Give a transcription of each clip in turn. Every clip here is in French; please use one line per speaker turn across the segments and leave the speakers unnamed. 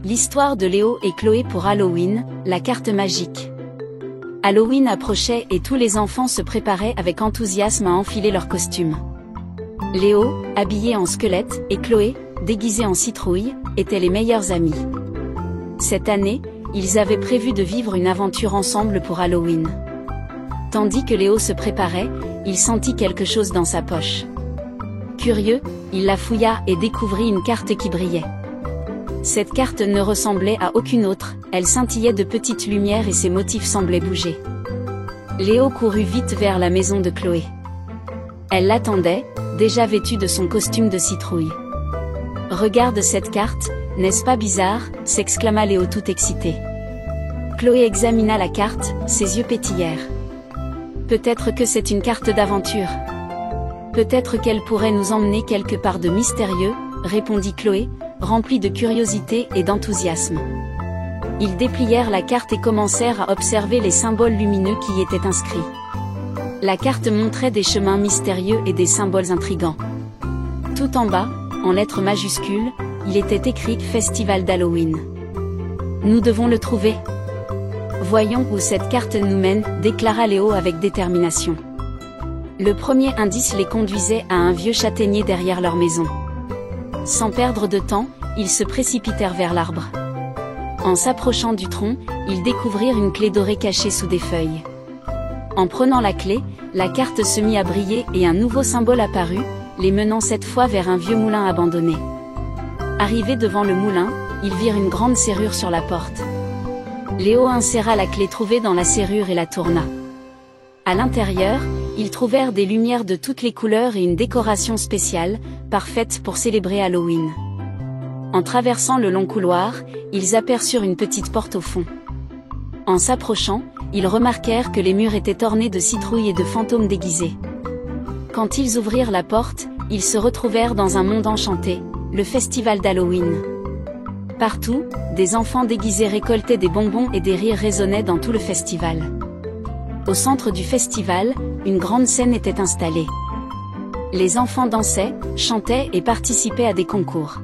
L'histoire de Léo et Chloé pour Halloween, la carte magique. Halloween approchait et tous les enfants se préparaient avec enthousiasme à enfiler leurs costumes. Léo, habillé en squelette, et Chloé, déguisée en citrouille, étaient les meilleurs amis. Cette année, ils avaient prévu de vivre une aventure ensemble pour Halloween. Tandis que Léo se préparait, il sentit quelque chose dans sa poche. Curieux, il la fouilla et découvrit une carte qui brillait. Cette carte ne ressemblait à aucune autre, elle scintillait de petites lumières et ses motifs semblaient bouger. Léo courut vite vers la maison de Chloé. Elle l'attendait, déjà vêtue de son costume de citrouille. « Regarde cette carte, n'est-ce pas bizarre ?» s'exclama Léo tout excité. Chloé examina la carte, ses yeux pétillèrent. « Peut-être que c'est une carte d'aventure. Peut-être qu'elle pourrait nous emmener quelque part de mystérieux, » répondit Chloé, remplie de curiosité et d'enthousiasme. Ils déplièrent la carte et commencèrent à observer les symboles lumineux qui y étaient inscrits. La carte montrait des chemins mystérieux et des symboles intrigants. Tout en bas, en lettres majuscules, il était écrit « Festival d'Halloween ». Nous devons le trouver. Voyons où cette carte nous mène, déclara Léo avec détermination. Le premier indice les conduisait à un vieux châtaignier derrière leur maison. Sans perdre de temps, ils se précipitèrent vers l'arbre. En s'approchant du tronc, ils découvrirent une clé dorée cachée sous des feuilles. En prenant la clé, la carte se mit à briller et un nouveau symbole apparut, les menant cette fois vers un vieux moulin abandonné. Arrivés devant le moulin, ils virent une grande serrure sur la porte. Léo inséra la clé trouvée dans la serrure et la tourna. À l'intérieur, ils trouvèrent des lumières de toutes les couleurs et une décoration spéciale, parfaite pour célébrer Halloween. En traversant le long couloir, ils aperçurent une petite porte au fond. En s'approchant, ils remarquèrent que les murs étaient ornés de citrouilles et de fantômes déguisés. Quand ils ouvrirent la porte, ils se retrouvèrent dans un monde enchanté, le festival d'Halloween. Partout, des enfants déguisés récoltaient des bonbons et des rires résonnaient dans tout le festival. Au centre du festival, une grande scène était installée. Les enfants dansaient, chantaient et participaient à des concours.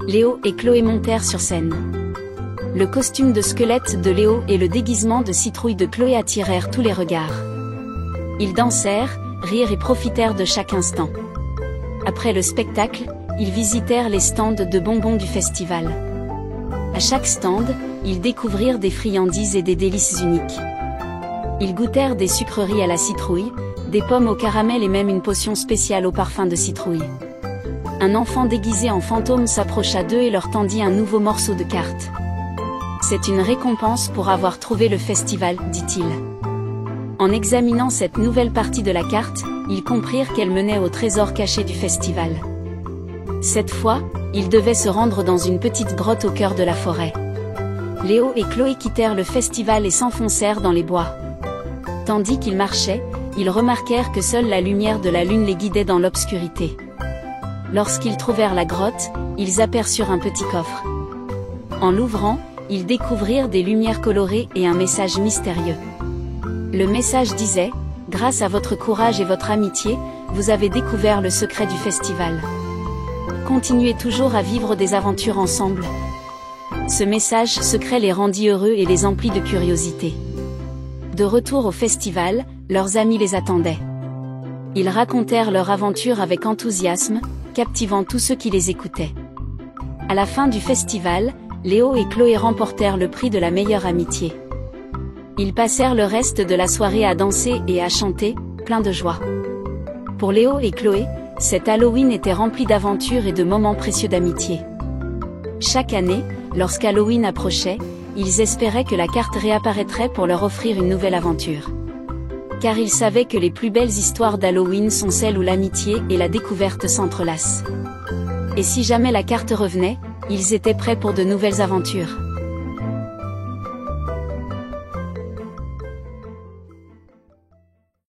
Léo et Chloé montèrent sur scène. Le costume de squelette de Léo et le déguisement de citrouille de Chloé attirèrent tous les regards. Ils dansèrent, rirent et profitèrent de chaque instant. Après le spectacle, ils visitèrent les stands de bonbons du festival. À chaque stand, ils découvrirent des friandises et des délices uniques. Ils goûtèrent des sucreries à la citrouille, des pommes au caramel et même une potion spéciale au parfum de citrouille. Un enfant déguisé en fantôme s'approcha d'eux et leur tendit un nouveau morceau de carte. « C'est une récompense pour avoir trouvé le festival, » dit-il. En examinant cette nouvelle partie de la carte, ils comprirent qu'elle menait au trésor caché du festival. Cette fois, ils devaient se rendre dans une petite grotte au cœur de la forêt. Léo et Chloé quittèrent le festival et s'enfoncèrent dans les bois. Tandis qu'ils marchaient, ils remarquèrent que seule la lumière de la lune les guidait dans l'obscurité. Lorsqu'ils trouvèrent la grotte, ils aperçurent un petit coffre. En l'ouvrant, ils découvrirent des lumières colorées et un message mystérieux. Le message disait « Grâce à votre courage et votre amitié, vous avez découvert le secret du festival. Continuez toujours à vivre des aventures ensemble. » Ce message secret les rendit heureux et les emplit de curiosité. De retour au festival, leurs amis les attendaient. Ils racontèrent leur aventure avec enthousiasme, captivant tous ceux qui les écoutaient. À la fin du festival, Léo et Chloé remportèrent le prix de la meilleure amitié. Ils passèrent le reste de la soirée à danser et à chanter, pleins de joie. Pour Léo et Chloé, cet Halloween était rempli d'aventures et de moments précieux d'amitié. Chaque année, lorsqu'Halloween approchait, ils espéraient que la carte réapparaîtrait pour leur offrir une nouvelle aventure. Car ils savaient que les plus belles histoires d'Halloween sont celles où l'amitié et la découverte s'entrelacent. Et si jamais la carte revenait, ils étaient prêts pour de nouvelles aventures.